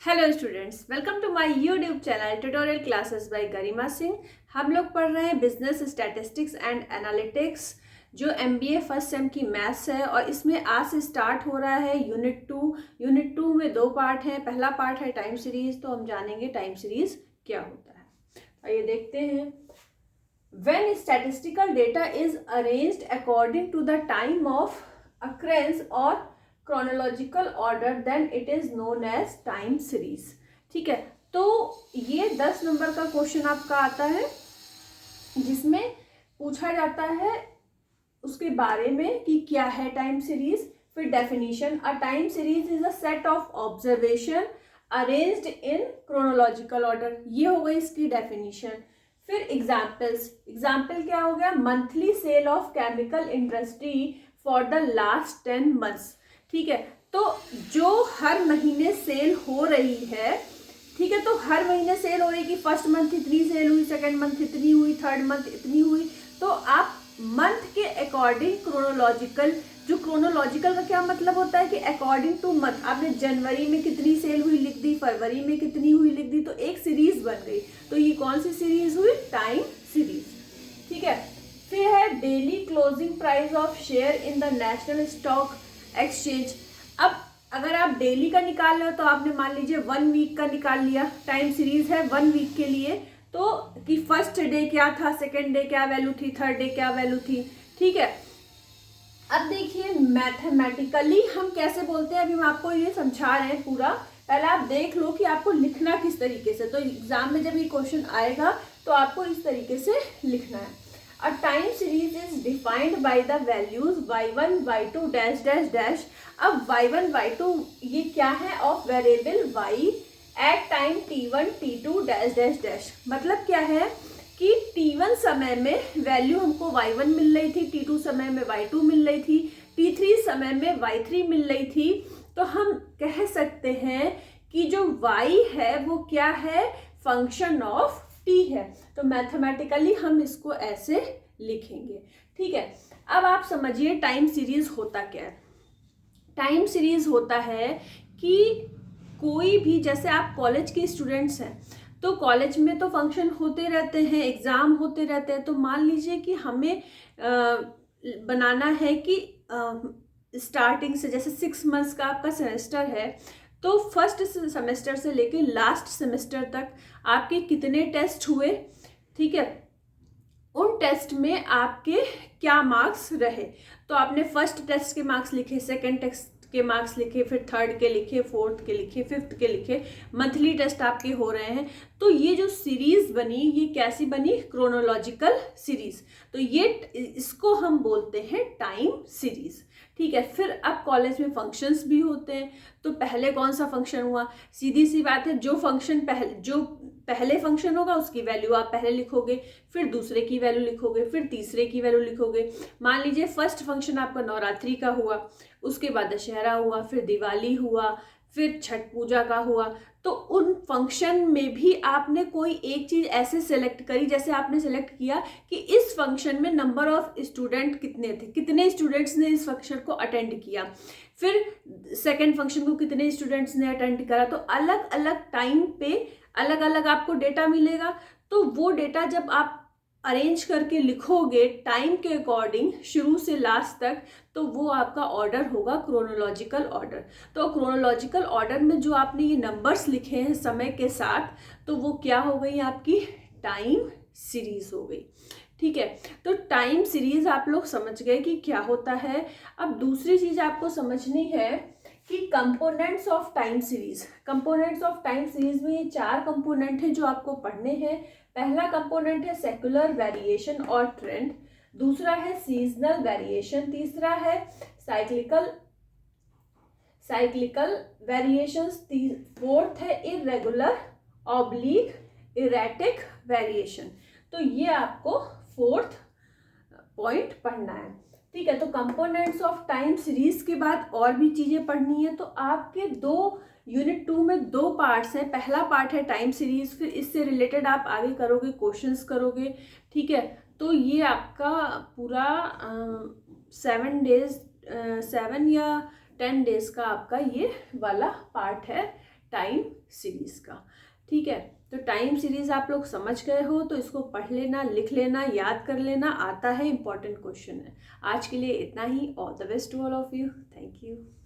Hello students, welcome to my YouTube channel tutorial classes by Garima Singh. हम लोग पढ़ रहे हैं बिजनेस स्टैटिस्टिक्स एंड एनालिटिक्स जो एमबीए फर्स्ट सेम की मैथ्स है और इसमें आज से स्टार्ट हो रहा है यूनिट टू में दो पार्ट हैं। पहला पार्ट है टाइम सीरीज, तो हम जानेंगे टाइम सीरीज क्या होता है। आइए देखते हैं। When statistical data is arranged according to the time of occurrence और chronological order then it is known as time series. ठीक है, तो ये 10 नंबर का क्वेश्चन आपका आता है जिसमें पूछा जाता है उसके बारे में कि क्या है टाइम सीरीज। फिर definition, a time series is a set of observation arranged in chronological order, ये हो गई इसकी डेफिनेशन। फिर एग्जाम्पल क्या हो गया, monthly cell of chemical industry for the last 10 months. ठीक है, तो जो हर महीने सेल हो रही है, ठीक है, तो हर महीने सेल हो रही है कि फर्स्ट मंथ इतनी सेल हुई, सेकंड मंथ इतनी हुई, थर्ड मंथ इतनी हुई, तो आप मंथ के अकॉर्डिंग क्रोनोलॉजिकल, जो क्रोनोलॉजिकल का क्या मतलब होता है कि अकॉर्डिंग टू मंथ, आपने जनवरी में कितनी सेल हुई लिख दी, फरवरी में कितनी हुई लिख दी, तो एक सीरीज बन गई। तो ये कौन सी सीरीज हुई, टाइम सीरीज। ठीक है, फिर है daily closing price of share in the national stock exchange. अब अगर आप डेली का निकाल रहे हो तो आपने मान लीजिए 1 वीक का निकाल लिया, टाइम सीरीज है 1 वीक के लिए, तो कि फर्स्ट डे क्या था, सेकेंड डे क्या वैल्यू थी, थर्ड डे क्या वैल्यू थी। ठीक है, अब देखिए मैथमेटिकली हम कैसे बोलते हैं, अभी हम आपको ये समझा रहे हैं पूरा। पहले आप देख लो कि आपको लिखना किस तरीके से, तो एग्जाम में जब ये क्वेश्चन आएगा तो आपको इस तरीके से लिखना है। A time series is defined by the values y1, y2 dash dash dash। अब y1, y2 ये क्या है, of variable y at time t1, t2 dash dash dash। मतलब क्या है कि t1 समय में वैल्यू हमको y1 मिल रही थी, t2 समय में y2 मिल रही थी, t3 समय में y3 मिल रही थी। तो हम कह सकते हैं कि जो y है वो क्या है, फंक्शन ऑफ t है। तो मैथमेटिकली हम इसको ऐसे लिखेंगे। ठीक है, अब आप समझिए टाइम सीरीज होता क्या है। टाइम सीरीज होता है कि कोई भी, जैसे आप कॉलेज के स्टूडेंट्स हैं तो कॉलेज में तो फंक्शन होते रहते हैं, एग्जाम होते रहते हैं। तो मान लीजिए कि हमें बनाना है कि स्टार्टिंग से, जैसे 6 मंथ्स का आपका सेमेस्टर है, तो फर्स्ट सेमेस्टर से लेके लास्ट सेमेस्टर तक आपके कितने टेस्ट हुए, ठीक है, उन टेस्ट में आपके क्या मार्क्स रहे। तो आपने फर्स्ट टेस्ट के मार्क्स लिखे, सेकंड टेस्ट के मार्क्स लिखे, फिर थर्ड के लिखे, फोर्थ के लिखे, फिफ्थ के लिखे, मंथली टेस्ट आपके हो रहे हैं। तो ये जो सीरीज बनी, ये कैसी बनी, क्रोनोलॉजिकल सीरीज। तो ये इसको हम बोलते हैं टाइम सीरीज। ठीक है, फिर अब कॉलेज में फंक्शंस भी होते हैं। तो पहले कौन सा फंक्शन हुआ, सीधी सी बात है, जो पहले फंक्शन होगा उसकी वैल्यू आप पहले लिखोगे, फिर दूसरे की वैल्यू लिखोगे, फिर तीसरे की वैल्यू लिखोगे। मान लीजिए फर्स्ट फंक्शन आपका नवरात्रि का हुआ, उसके बाद दशहरा हुआ, फिर दिवाली हुआ, फिर छठ पूजा का हुआ। तो उन फंक्शन में भी आपने कोई एक चीज ऐसे सेलेक्ट करी, जैसे आपने सेलेक्ट किया कि इस फंक्शन में नंबर ऑफ स्टूडेंट कितने थे, कितने स्टूडेंट्स ने इस फंक्शन को अटेंड किया, फिर सेकेंड फंक्शन को कितने स्टूडेंट्स ने अटेंड करा। तो अलग अलग टाइम पे अलग अलग आपको डेटा मिलेगा। तो वो डेटा जब आप अरेंज करके लिखोगे टाइम के अकॉर्डिंग शुरू से लास्ट तक, तो वो आपका ऑर्डर होगा क्रोनोलॉजिकल ऑर्डर। तो क्रोनोलॉजिकल ऑर्डर में जो आपने ये नंबर्स लिखे हैं समय के साथ, तो वो क्या हो गई, आपकी टाइम सीरीज हो गई। ठीक है, तो टाइम सीरीज आप लोग समझ गए कि क्या होता है। अब दूसरी चीज आपको समझनी है कि components of time series. Components of time series में ये 4 कंपोनेंट हैं जो आपको पढ़ने हैं। पहला कंपोनेंट है सेक्युलर वेरिएशन और ट्रेंड, दूसरा है सीजनल वेरिएशन, तीसरा है साइक्लिकल वेरिएशंस, फोर्थ है इरेगुलर ऑब्लिक इरेटिक वेरिएशन। तो ये आपको फोर्थ पॉइंट पढ़ना है। ठीक है, तो कंपोनेंट्स ऑफ टाइम सीरीज के बाद और भी चीजें पढ़नी है। तो आपके यूनिट 2 में 2 पार्ट्स हैं। पहला पार्ट है टाइम सीरीज, फिर इससे रिलेटेड आप आगे करोगे, क्वेश्चंस करोगे। ठीक है, तो ये आपका पूरा 7 या 10 डेज का आपका ये वाला पार्ट है टाइम सीरीज़ का। ठीक है, तो टाइम सीरीज़ आप लोग समझ गए हो, तो इसको पढ़ लेना, लिख लेना, याद कर लेना, आता है, इंपॉर्टेंट क्वेश्चन है। आज के लिए इतना ही। All the best to all of you. Thank you.